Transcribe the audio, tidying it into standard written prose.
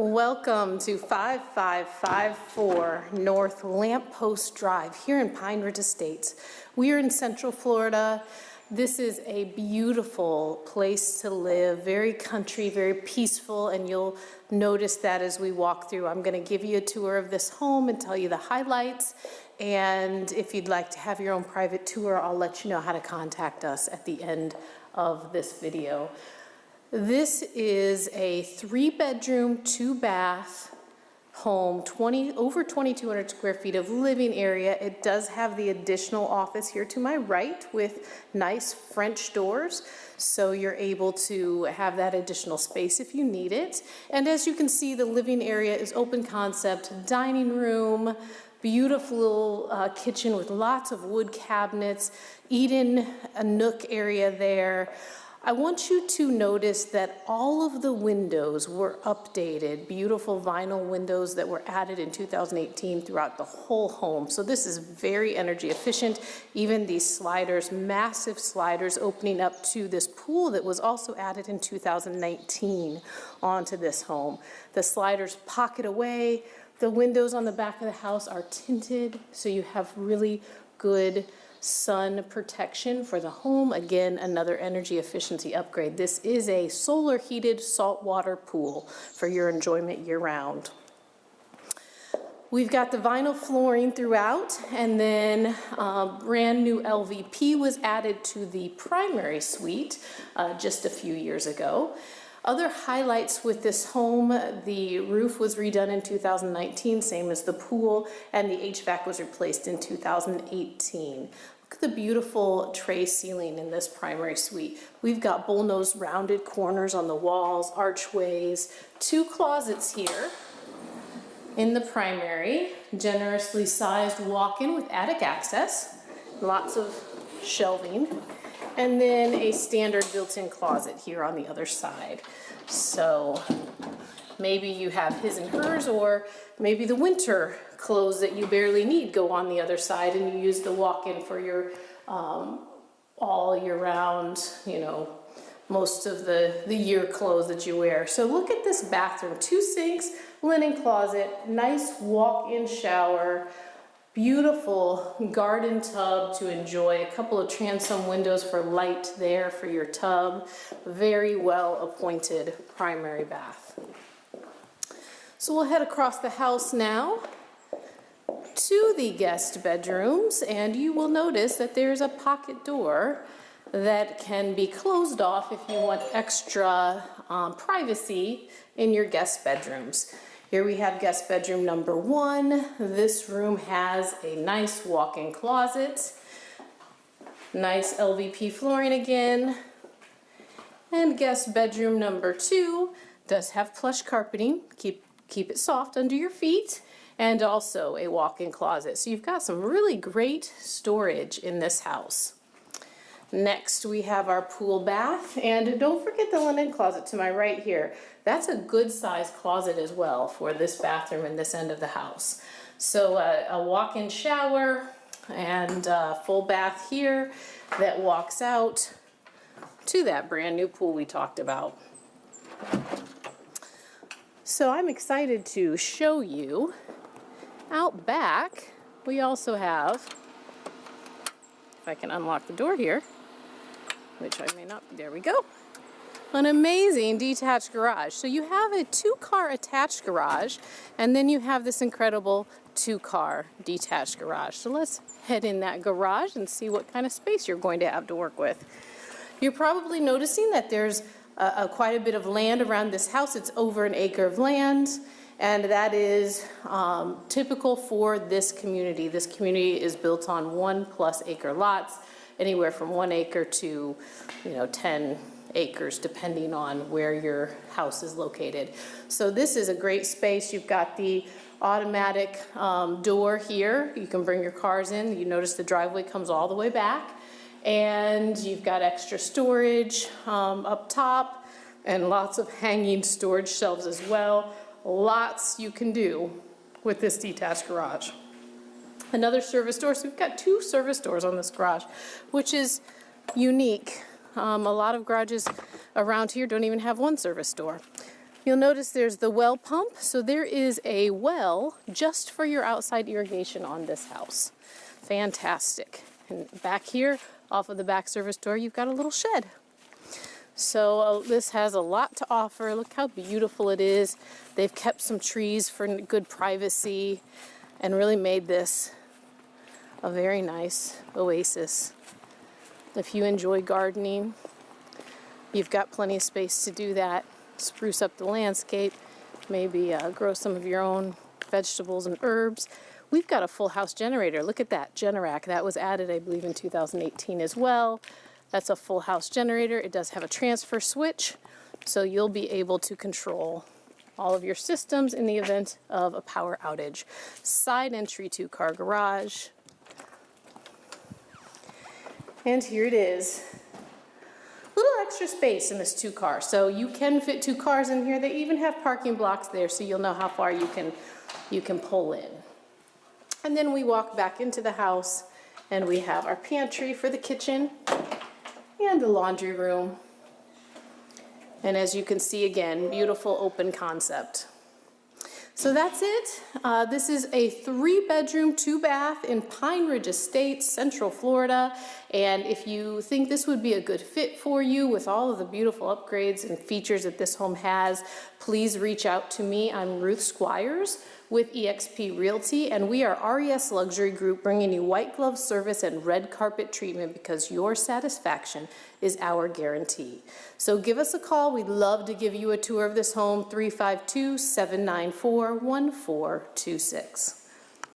Welcome to 5554 North Lamppost Drive here in Pine Ridge Estates. We are in Central Florida. This is a beautiful place to live, very country, very peaceful, and you'll notice that as we walk through. I'm going to give you a tour of this home and tell you the highlights, and if you'd like to have your own private tour, I'll let you know how to contact us at the end of this video. This is a 3-bedroom, 2-bath home, over 2,200 square feet of living area. It does have the additional office here to my right with nice French doors, so you're able to have that additional space if you need it. And as you can see, the living area is open concept, dining room, beautiful kitchen with lots of wood cabinets, eat-in a nook area there. I want you to notice that all of the windows were updated, beautiful vinyl windows that were added in 2018 throughout the whole home. So this is very energy efficient. Even these sliders, massive sliders opening up to this pool that was also added in 2019 onto this home. The sliders pocket away. The windows on the back of the house are tinted, so you have really good sun protection for the home. Again, another energy efficiency upgrade. This is a solar heated saltwater pool for your enjoyment year round. We've got the vinyl flooring throughout, and then brand new LVP was added to the primary suite just a few years ago. Other highlights with this home, the roof was redone in 2019, same as the pool, and the HVAC was replaced in 2018. Look at the beautiful tray ceiling in this primary suite. We've got bullnose rounded corners on the walls, archways, 2 closets here in the primary, generously sized walk-in with attic access, lots of shelving, and then a standard built-in closet here on the other side. So maybe you have his and hers, or maybe the winter clothes that you barely need go on the other side, and you use the walk-in for your all year round, most of the year clothes that you wear. So look at this bathroom, 2 sinks, linen closet, nice walk-in shower, beautiful garden tub to enjoy, a couple of transom windows for light there for your tub, very well appointed primary bath. So we'll head across the house now to the guest bedrooms, and you will notice that there's a pocket door that can be closed off if you want extra privacy in your guest bedrooms. Here we have guest bedroom number 1. This room has a nice walk-in closet, nice LVP flooring again, and guest bedroom number 2 does have plush carpeting, keep it soft under your feet, and also a walk-in closet. So you've got some really great storage in this house. Next, we have our pool bath, and don't forget the linen closet to my right here. That's a good sized closet as well for this bathroom in this end of the house. So a walk-in shower and a full bath here that walks out to that brand new pool we talked about. So I'm excited to show you out back. We also have, if I can unlock the door here, which I may not, there we go, an amazing detached garage. So you have a 2-car attached garage, and then you have this incredible 2-car detached garage. So let's head in that garage and see what kind of space you're going to have to work with. You're probably noticing that there's quite a bit of land around this house. It's over an acre of land, and that is typical for this community. This community is built on 1+ acre lots, anywhere from 1 acre to 10 acres, depending on where your house is located. So this is a great space. You've got the automatic door here. You can bring your cars in. You notice the driveway comes all the way back, and you've got extra storage up top and lots of hanging storage shelves as well. Lots you can do with this detached garage. Another service door. So we've got 2 service doors on this garage, which is unique. A lot of garages around here don't even have 1 service door. You'll notice there's the well pump. So there is a well just for your outside irrigation on this house. Fantastic. And back here, off of the back service door, you've got a little shed. So this has a lot to offer. Look how beautiful it is. They've kept some trees for good privacy and really made this a very nice oasis. If you enjoy gardening, you've got plenty of space to do that. Spruce up the landscape, maybe grow some of your own vegetables and herbs. We've got a full house generator. Look at that, Generac. That was added, I believe, in 2018 as well. That's a full house generator. It does have a transfer switch, so you'll be able to control all of your systems in the event of a power outage. Side entry 2-car garage. And here it is. Little extra space in this 2-car, so you can fit 2 cars in here. They even have parking blocks there, so you'll know how far you can pull in. And then we walk back into the house, and we have our pantry for the kitchen and the laundry room. And as you can see, again, beautiful open concept. So that's it. This is a 3-bedroom, 2-bath in Pine Ridge Estates, Central Florida. And if you think this would be a good fit for you with all of the beautiful upgrades and features that this home has, please reach out to me. I'm Ruth Squires with eXp Realty, and we are RES Luxury Group, bringing you white glove service and red carpet treatment because your satisfaction is our guarantee. So give us a call. We'd love to give you a tour of this home, 352-794-1426.